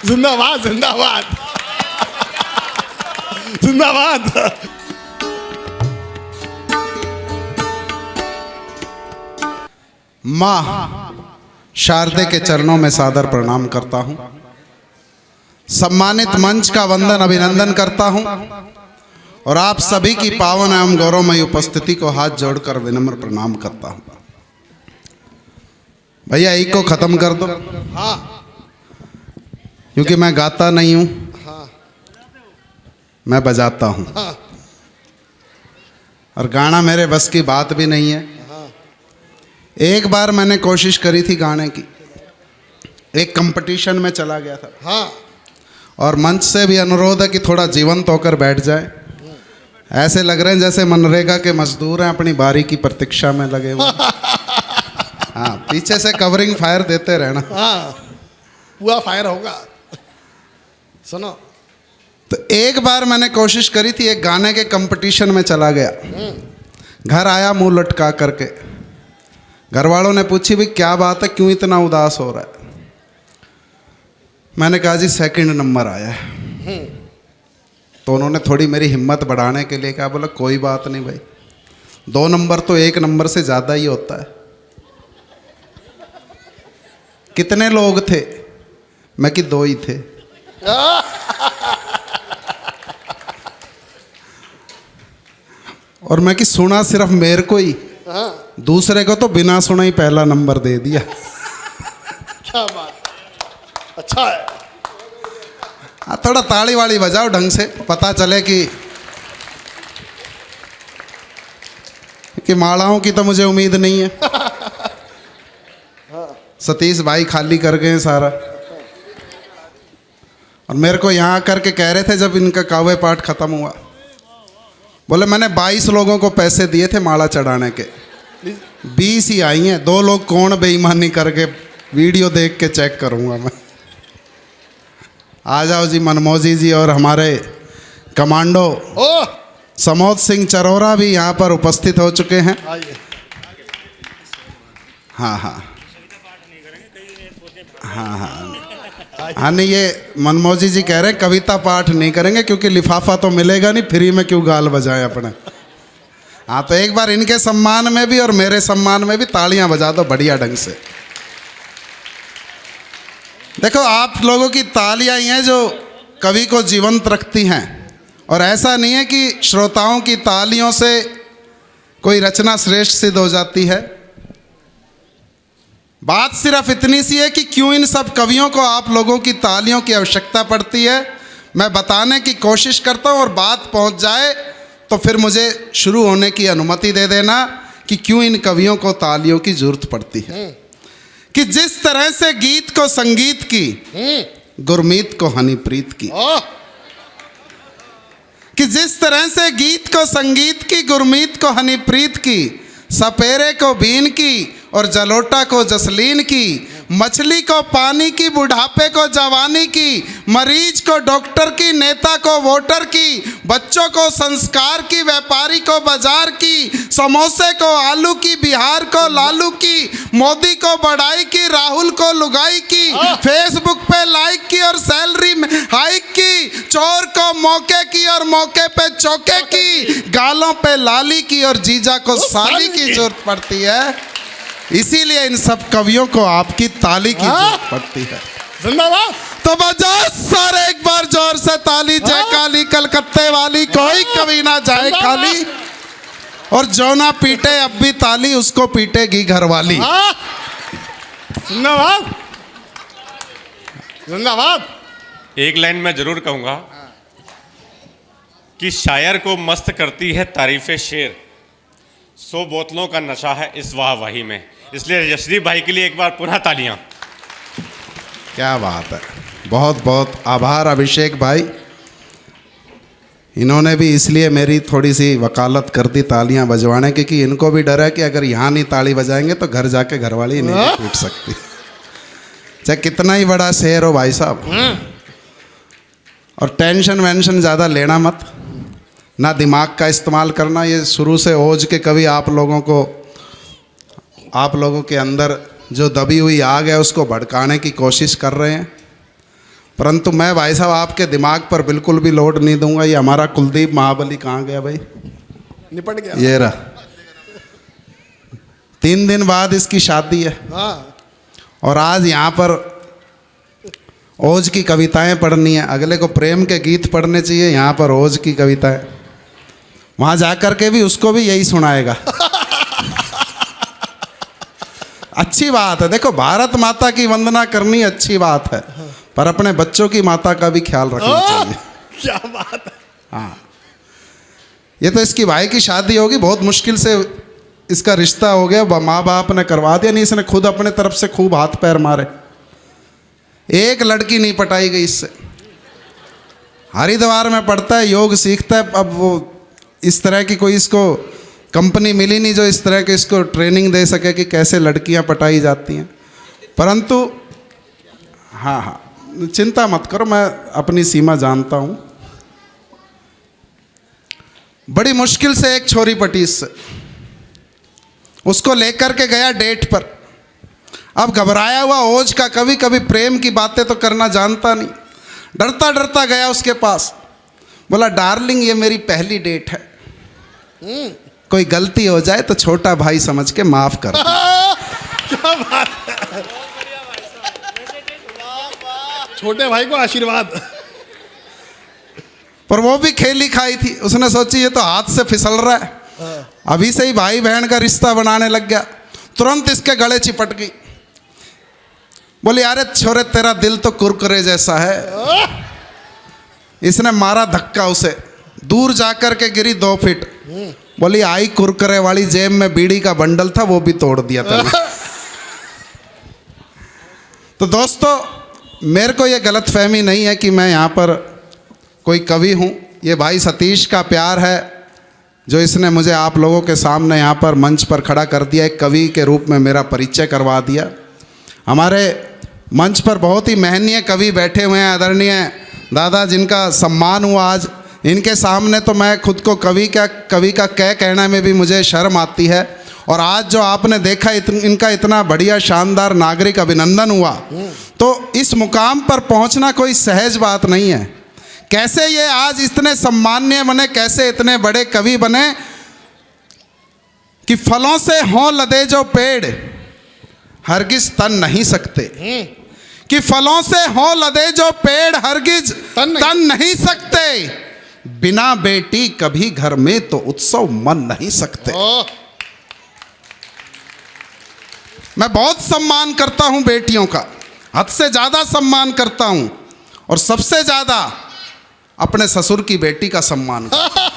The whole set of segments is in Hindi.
जिंदाबाद जिंदाबाद जिंदाबाद। माँ शारदे के चरणों में सादर प्रणाम करता हूँ। सम्मानित मंच का वंदन अभिनंदन करता हूँ और आप सभी की पावन एवं गौरवमयी उपस्थिति को हाथ जोड़कर विनम्र प्रणाम करता हूँ। भैया एक को खत्म कर दो। हाँ क्योंकि मैं गाता नहीं हूँ, हाँ मैं बजाता हूँ हाँ और गाना मेरे बस की बात भी नहीं है। एक बार मैंने कोशिश करी थी गाने की, एक कंपटीशन में चला गया था हाँ। और मंच से भी अनुरोध है कि थोड़ा जीवंत होकर बैठ जाए। ऐसे लग रहे हैं जैसे मनरेगा के मजदूर हैं, अपनी बारी की प्रतीक्षा में लगे हुए। हाँ, पीछे से कवरिंग फायर देते रहना। हाँ पूरा फायर होगा। सुनो, तो एक बार मैंने कोशिश करी थी, एक गाने के कंपटीशन में चला गया। घर आया मुंह लटका करके, घर वालों ने पूछी भाई क्या बात है, क्यों इतना उदास हो रहा है। मैंने कहा जी सेकंड नंबर आया है। तो उन्होंने थोड़ी मेरी हिम्मत बढ़ाने के लिए कहा, बोला कोई बात नहीं भाई, 2 नंबर तो 1 नंबर से ज़्यादा ही होता है। कितने लोग थे? मैं कि 2 ही थे। और मैं कि सुना सिर्फ मेरे को ही, दूसरे को तो बिना सुना ही पहला नंबर दे दिया। क्या बात, अच्छा है। हाँ, थोड़ा ताली वाली बजाओ ढंग से, पता चले कि मालाओं की तो मुझे उम्मीद नहीं है। सतीश भाई खाली कर गए सारा। और मेरे को यहाँ आकर के कह रहे थे जब इनका काव्य पाठ खत्म हुआ, बोले मैंने 22 लोगों को पैसे दिए थे माला चढ़ाने के, 20 ही आई हैं। 2 लोग कौन बेईमानी करके, वीडियो देख के चेक करूँगा मैं। आ जाओ जी मनमोजी जी और हमारे कमांडो समोद सिंह चरोरा भी यहाँ पर उपस्थित हो चुके हैं। हाँ हाँ हाँ हाँ हाँ, नहीं ये मनमोजी जी कह रहे हैं कविता पाठ नहीं करेंगे क्योंकि लिफाफा तो मिलेगा नहीं, फ्री में क्यों गाल बजाएं अपने। हाँ, तो एक बार इनके सम्मान में भी और मेरे सम्मान में भी तालियां बजा दो बढ़िया ढंग से। देखो, आप लोगों की तालियां ही हैं जो कवि को जीवंत रखती हैं, और ऐसा नहीं है कि श्रोताओं की तालियों से कोई रचना श्रेष्ठ सिद्ध हो जाती है। बात सिर्फ इतनी सी है कि क्यों इन सब कवियों को आप लोगों की तालियों की आवश्यकता पड़ती है, मैं बताने की कोशिश करता हूँ। और बात पहुँच जाए तो फिर मुझे शुरू होने की अनुमति दे देना कि क्यों इन कवियों को तालियों की जरूरत पड़ती है। कि जिस तरह से गीत को संगीत की, गुरमीत को हनीप्रीत की। कि जिस तरह से गीत को संगीत की, गुरमीत को हनीप्रीत की, सपेरे को बीन की और जलोटा को जसलीन की, मछली को पानी की, बुढ़ापे को जवानी की, मरीज को डॉक्टर की, नेता को वोटर की, बच्चों को संस्कार की, व्यापारी को बाजार की, समोसे को आलू की, बिहार को लालू की, मोदी को बढ़ाई की, राहुल को लुगाई की, फेसबुक पे लाइक की और सैलरी में हाइक की, चोर को मौके की और मौके पे चौके की, गालों पे लाली की और जीजा को साली की जरूरत पड़ती है। इसीलिए इन सब कवियों को आपकी ताली की जरूरत पड़ती है। जिंदाबाद। तो बजाओ सारे एक बार जोर से ताली। जय काली कलकत्ते वाली, कोई कभी ना जाए खाली, और जो ना पीटे अब भी ताली, उसको पीटेगी घरवाली। जिंदाबाद जिंदाबाद। एक लाइन मैं जरूर कहूंगा कि शायर को मस्त करती है तारीफे शेर, 100 बोतलों का नशा है इस वाहवाही में। इसलिए यशदीप भाई के लिए एक बार पुनः तालियां। क्या बात है, बहुत बहुत आभार अभिषेक भाई। इन्होंने भी इसलिए मेरी थोड़ी सी वकालत कर दी तालियां बजवाने की, कि इनको भी डर है कि अगर यहाँ नहीं ताली बजाएंगे तो घर जाके घरवाली नहीं पीट सकती, चाहे कितना ही बड़ा शेर हो भाई साहब। और टेंशन वेंशन ज़्यादा लेना मत, ना दिमाग का इस्तेमाल करना। ये शुरू से ओज के कवि आप लोगों के अंदर जो दबी हुई आग है उसको भड़काने की कोशिश कर रहे हैं। परंतु मैं भाई साहब आपके दिमाग पर बिल्कुल भी लोड नहीं दूंगा। ये हमारा कुलदीप महाबली कहाँ गया भाई? निपट गया। ये रहा। 3 दिन बाद इसकी शादी है हाँ और आज यहाँ पर ओज की कविताएं पढ़नी है। अगले को प्रेम के गीत पढ़ने चाहिए, यहाँ पर ओज की कविताएं। वहाँ जाकर के भी उसको भी यही सुनाएगा। अच्छी बात है। देखो, भारत माता की वंदना करनी अच्छी बात है, पर अपने बच्चों की माता का भी ख्याल रखना चाहिए। क्या बात है। हाँ, ये तो इसकी भाई की शादी होगी, बहुत मुश्किल से इसका रिश्ता हो गया, माँ बाप ने करवा दिया, नहीं इसने खुद अपने तरफ से खूब हाथ पैर मारे। एक लड़की नहीं पटाई गई इससे। हरिद्वार में पढ़ता है, योग सीखता है। अब वो इस तरह की कोई इसको कंपनी मिली नहीं जो इस तरह के इसको ट्रेनिंग दे सके कि कैसे लड़कियां पटाई जाती हैं। परंतु हाँ हाँ, चिंता मत करो, मैं अपनी सीमा जानता हूँ। बड़ी मुश्किल से एक छोरी पटी इससे, उसको लेकर के गया डेट पर। अब घबराया हुआ ओज का कवि कभी प्रेम की बातें तो करना जानता नहीं, डरता डरता गया उसके पास। बोला, डार्लिंग ये मेरी पहली डेट है, कोई गलती हो जाए तो छोटा भाई समझ के माफ कर दो। क्या बात है। छोटे भाई को आशीर्वाद। पर वो भी खेली खाई थी, उसने सोची ये तो हाथ से फिसल रहा है, अभी से ही भाई बहन का रिश्ता बनाने लग गया। तुरंत इसके गले चिपट गई। बोली, अरे छोरे तेरा दिल तो कुरकुरे जैसा है। इसने मारा धक्का उसे, दूर जाकर के गिरी 2 फीट। बोली, आई कुरकुरे वाली, जेब में बीड़ी का बंडल था वो भी तोड़ दिया था। तो दोस्तों, मेरे को ये गलतफहमी नहीं है कि मैं यहाँ पर कोई कवि हूँ। ये भाई सतीश का प्यार है जो इसने मुझे आप लोगों के सामने यहाँ पर मंच पर खड़ा कर दिया, एक कवि के रूप में मेरा परिचय करवा दिया। हमारे मंच पर बहुत ही महनीय कवि बैठे हुए हैं, आदरणीय दादा जिनका सम्मान हुआ आज। इनके सामने तो मैं खुद को कवि का कह कहना में भी मुझे शर्म आती है। और आज जो आपने देखा इनका इतना बढ़िया शानदार नागरिक अभिनंदन हुआ, तो इस मुकाम पर पहुंचना कोई सहज बात नहीं है। कैसे ये आज इतने सम्मान्य बने, कैसे इतने बड़े कवि बने कि फलों से हों लदे जो पेड़ हरगिज तन नहीं सकते, कि फलों से हों लदे जो पेड़ हरगिज तन नहीं सकते, बिना बेटी कभी घर में तो उत्सव मन नहीं सकते। मैं बहुत सम्मान करता हूं बेटियों का, हद से ज्यादा सम्मान करता हूं, और सबसे ज्यादा अपने ससुर की बेटी का सम्मान करता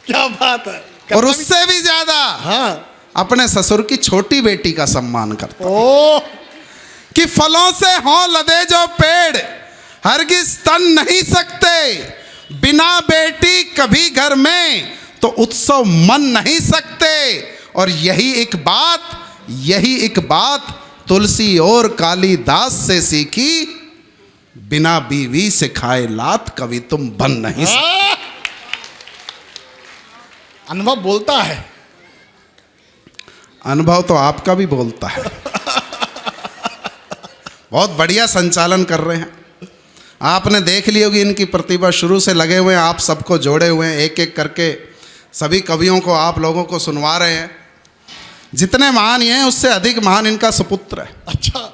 क्या बात है। और उससे भी ज्यादा हाँ, अपने ससुर की छोटी बेटी का सम्मान करता। ओ कि फलों से हों लदे जो पेड़ हरगिज तन नहीं सकते, बिना बेटी कभी घर में तो उत्सव मन नहीं सकते। और यही एक बात तुलसी और कालिदास से सीखी, बिना बीवी से खाए लात कभी तुम बन नहीं सकते। अनुभव बोलता है। अनुभव तो आपका भी बोलता है। बहुत बढ़िया संचालन कर रहे हैं। आपने देख ली होगी इनकी प्रतिभा, शुरू से लगे हुए हैं, आप सबको जोड़े हुए हैं, एक एक करके सभी कवियों को आप लोगों को सुनवा रहे हैं। जितने महान ये हैं उससे अधिक महान इनका सुपुत्र है। अच्छा।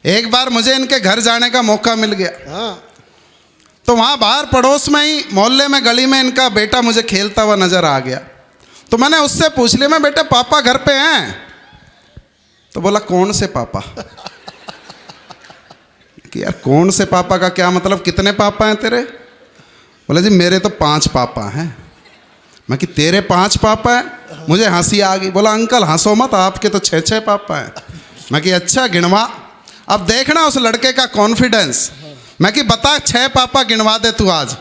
एक बार मुझे इनके घर जाने का मौका मिल गया। हाँ। तो वहाँ बाहर पड़ोस में ही मोहल्ले में गली में इनका बेटा मुझे खेलता हुआ नजर आ गया। तो मैंने उससे पूछ लिया, मैं बेटे पापा घर पे हैं? तो बोला, कौन से पापा? कि यार कौन से पापा का क्या मतलब, कितने पापा हैं तेरे? बोला, जी मेरे तो 5 पापा हैं। मैं कि तेरे 5 पापा हैं? मुझे हंसी आ गई। बोला, अंकल हंसो मत, आपके तो 6 पापा हैं। मैं कि अच्छा गिनवा। अब देखना उस लड़के का कॉन्फिडेंस। मैं कि बता 6 पापा गिनवा दे तू आज।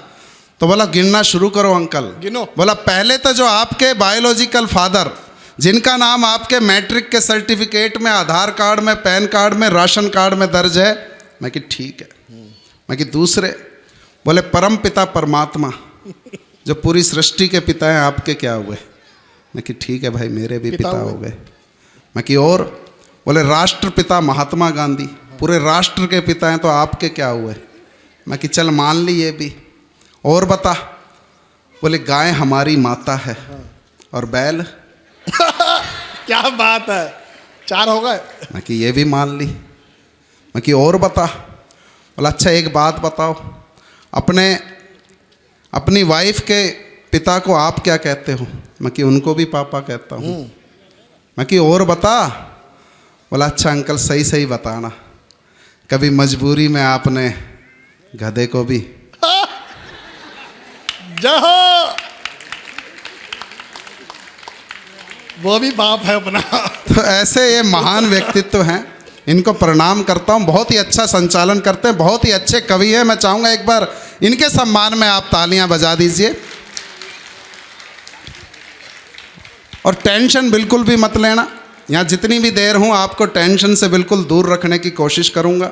तो बोला, गिनना शुरू करो अंकल। गिनो। बोला, पहले तो जो आपके बायोलॉजिकल फादर, जिनका नाम आपके मैट्रिक के सर्टिफिकेट में, आधार कार्ड में, पैन कार्ड में, राशन कार्ड में दर्ज है। मैं कि ठीक है। मैं कि दूसरे? बोले, परम पिता परमात्मा, जो पूरी सृष्टि के पिता हैं, आपके क्या हुए? मैं कि ठीक है भाई, मेरे भी पिता हो गए। मैं कि और? बोले राष्ट्रपिता महात्मा गांधी, पूरे राष्ट्र के पिता हैं तो आपके क्या हुए? मैं कि चल मान ली ये भी, और बता? बोले गाय हमारी माता है और बैल। क्या बात है, 4 हो गए। मैं कि ये भी मान ली। मैं कि और बता? बोला अच्छा एक बात बताओ, अपनी वाइफ के पिता को आप क्या कहते हो? मैं कि उनको भी पापा कहता हूँ। मैं कि और बता? बोला अच्छा अंकल सही सही बताना, कभी मजबूरी में आपने गधे को भी? जहो, वो भी बाप है अपना। तो ऐसे ये महान व्यक्तित्व हैं, इनको प्रणाम करता हूँ। बहुत ही अच्छा संचालन करते हैं, बहुत ही अच्छे कवि हैं। मैं चाहूँगा एक बार इनके सम्मान में आप तालियां बजा दीजिए। और टेंशन बिल्कुल भी मत लेना, यहाँ जितनी भी देर हूँ आपको टेंशन से बिल्कुल दूर रखने की कोशिश करूँगा।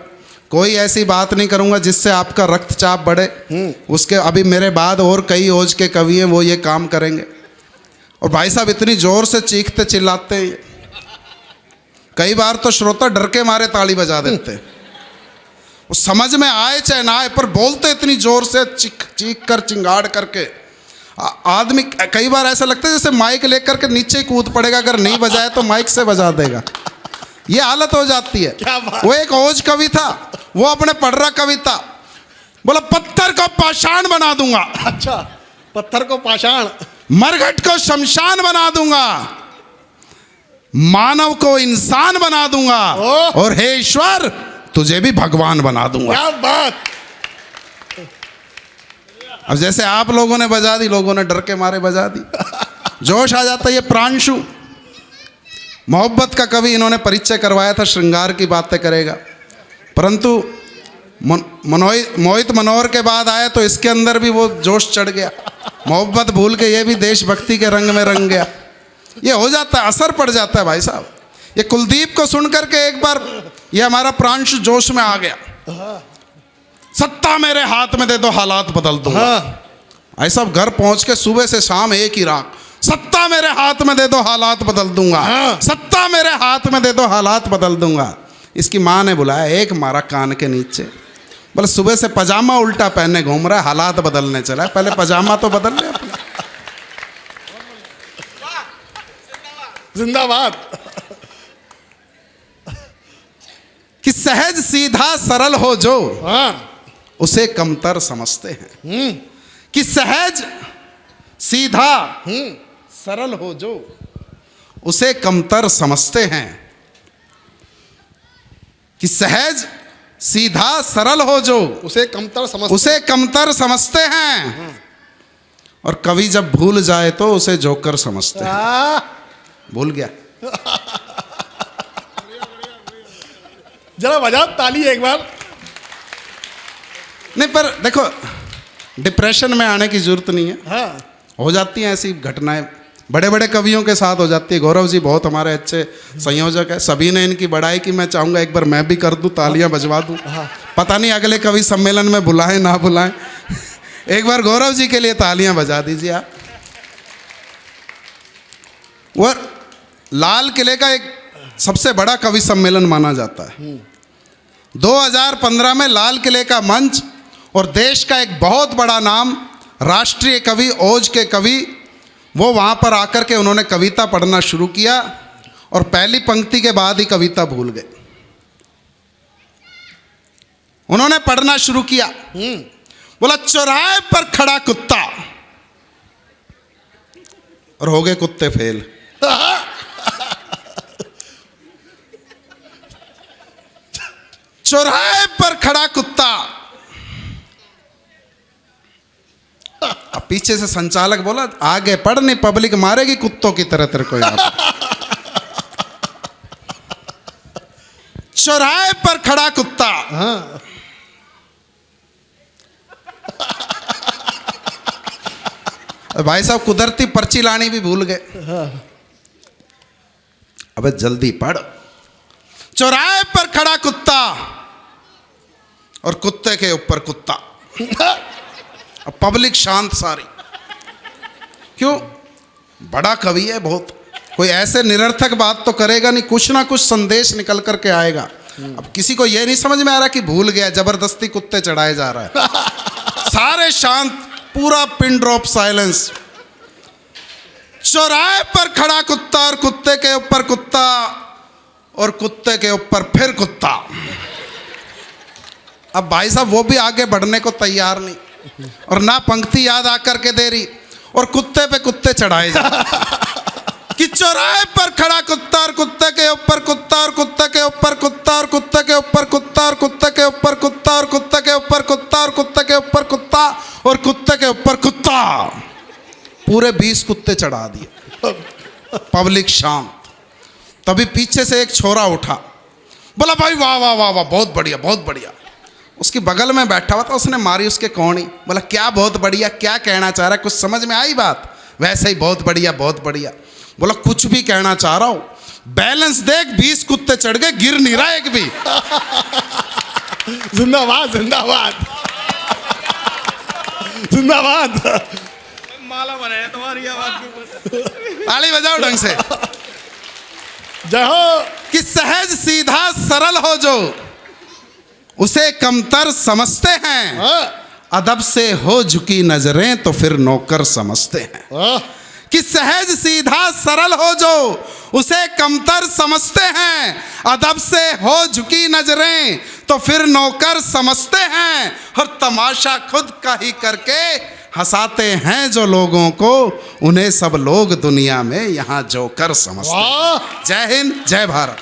कोई ऐसी बात नहीं करूँगा जिससे आपका रक्तचाप बढ़े। उसके अभी मेरे बाद और कई ओज के कवि हैं, वो ये काम करेंगे। और भाई साहब इतनी ज़ोर से चीखते चिल्लाते हैं, कई बार तो श्रोता डर के मारे ताली बजा देते हैं। वो समझ में आए चाहे ना आए, पर बोलते इतनी ज़ोर से चीख कर चिंगाड़ करके आदमी कई बार ऐसा लगता है जैसे माइक लेकर के नीचे कूद पड़ेगा, अगर नहीं बजाए तो माइक से बजा देगा। ये हालत हो जाती है। क्या बात? वो एक ओज कवि था, वो अपने पढ़ रहा कविता, बोला पत्थर को पाषाण बना दूंगा। अच्छा, पत्थर को पाषाण, मरघट को शमशान बना दूंगा, मानव को इंसान बना दूंगा, और हे ईश्वर तुझे भी भगवान बना दूंगा। क्या बात। अब जैसे आप लोगों ने बजा दी, लोगों ने डर के मारे बजा दी, जोश आ जाता है। ये प्रांशु मोहब्बत का कवि, इन्होंने परिचय करवाया था, श्रृंगार की बातें करेगा, परंतु मोहित मनोहर के बाद आया तो इसके अंदर भी वो जोश चढ़ गया। मोहब्बत भूल के ये भी देशभक्ति के रंग में रंग गया। ये हो जाता है, असर पड़ जाता है भाई साहब। ये कुलदीप को सुन करके एक बार ये हमारा प्रांशु जोश में आ गया। सत्ता मेरे हाथ में दे दो, हालात बदल दूंगा। भाई साहब घर पहुंच के सुबह से शाम एक ही राग, सत्ता मेरे हाथ में दे दो, हालात बदल दूंगा। सत्ता मेरे हाथ में दे दो, हालात बदल दूंगा। इसकी माँ ने बुलाया, एक मारा कान के नीचे, बोले सुबह से पजामा उल्टा पहने घूम रहा है, हालात बदलने चला, पहले पजामा तो बदल ले अपना। जिंदाबाद। कि सहज सीधा सरल हो जो, हाँ, उसे कमतर समझते हैं। कि सहज सीधा सरल हो जो, उसे कमतर समझते हैं। कि सहज सीधा सरल हो जो, उसे कमतर समझते हैं। और कवि जब भूल जाए तो उसे जोकर समझते हैं। भूल गया। जरा बजा ताली एक बार। नहीं पर देखो, डिप्रेशन में आने की जरूरत नहीं है। हाँ, हो जाती हैं ऐसी घटनाएं, बड़े बड़े कवियों के साथ हो जाती है। गौरव जी बहुत हमारे अच्छे संयोजक है, सभी ने इनकी बड़ाई की। मैं चाहूँगा एक बार मैं भी कर दूँ, तालियां बजवा दूँ। पता नहीं अगले कवि सम्मेलन में बुलाएं ना बुलाएं। एक बार गौरव जी के लिए तालियां बजा दीजिए आप। वो लाल किले का एक सबसे बड़ा कवि सम्मेलन माना जाता है। 2015 में लाल किले का मंच और देश का एक बहुत बड़ा नाम, राष्ट्रीय कवि, ओज के कवि, वो वहाँ पर आकर के उन्होंने कविता पढ़ना शुरू किया और पहली पंक्ति के बाद ही कविता भूल गए। उन्होंने पढ़ना शुरू किया, बोला चौराहे पर खड़ा कुत्ता, और हो गए कुत्ते फेल। चौराहे पर खड़ा कुत्ता। अब पीछे से संचालक बोला आगे पढ़, नहीं पब्लिक मारेगी कुत्तों की तरह तेरे को यहाँ पर। चौराहे पर खड़ा कुत्ता। भाई साहब कुदरती पर्ची लानी भी भूल गए। अबे जल्दी पढ़। चौराहे पर खड़ा कुत्ता और कुत्ते के ऊपर कुत्ता। अब पब्लिक शांत सारी। क्यों? बड़ा कवि है बहुत, कोई ऐसे निरर्थक बात तो करेगा नहीं, कुछ ना कुछ संदेश निकल करके आएगा। अब किसी को ये नहीं समझ में आ रहा कि भूल गया, जबरदस्ती कुत्ते चढ़ाए जा रहा है। सारे शांत, पूरा पिन ड्रॉप साइलेंस। चौराहे पर खड़ा कुत्ता और कुत्ते के ऊपर कुत्ता और कुत्ते के ऊपर फिर कुत्ता। अब भाई साहब वो भी आगे बढ़ने को तैयार नहीं, और ना पंक्ति याद आकर के दे रही, और कुत्ते पे कुत्ते चढ़ाए जा कि चौराहे पर खड़ा कुत्ता और कुत्ते के ऊपर कुत्ता और कुत्ते के ऊपर कुत्ता और कुत्ते के ऊपर कुत्ता और कुत्ते के ऊपर कुत्ता और कुत्ते के ऊपर कुत्ता और कुत्ते के ऊपर कुत्ता और कुत्ते के ऊपर कुत्ता। पूरे 20 कुत्ते चढ़ा दिए। पब्लिक शांत। तभी पीछे से एक छोरा उठा, बोला भाई वाह वाह वाह वाह, बहुत बढ़िया बहुत बढ़िया। उसकी बगल में बैठा हुआ था, उसने मारी उसके कौड़ी। बोला क्या बहुत बढ़िया, क्या कहना चाह रहा है, कुछ समझ में आई बात? वैसे ही बहुत बढ़िया बहुत बढ़िया। बोला कुछ भी कहना चाह रहा हूं, बैलेंस देख, 20 कुत्ते चढ़ गए, गिर नहीं रहा एक भी। जिंदाबाद जिंदाबाद जिंदाबाद। माला बनाया तुम्हारी आवाज के ऊपर। ताली बजाओ ढंग से। जय हो। कि सहज सीधा सरल हो जो, उसे कमतर समझते हैं। हाँ, अदब से हो झुकी नजरें तो फिर नौकर समझते हैं। हाँ, कि सहज सीधा सरल हो जो, उसे कमतर समझते हैं। अदब से हो झुकी नजरें तो फिर नौकर समझते हैं। और तमाशा खुद का ही करके हंसाते हैं जो लोगों को, उन्हें सब लोग दुनिया में यहाँ जोकर समझते हैं। वाह। जय हिंद, जय भारत।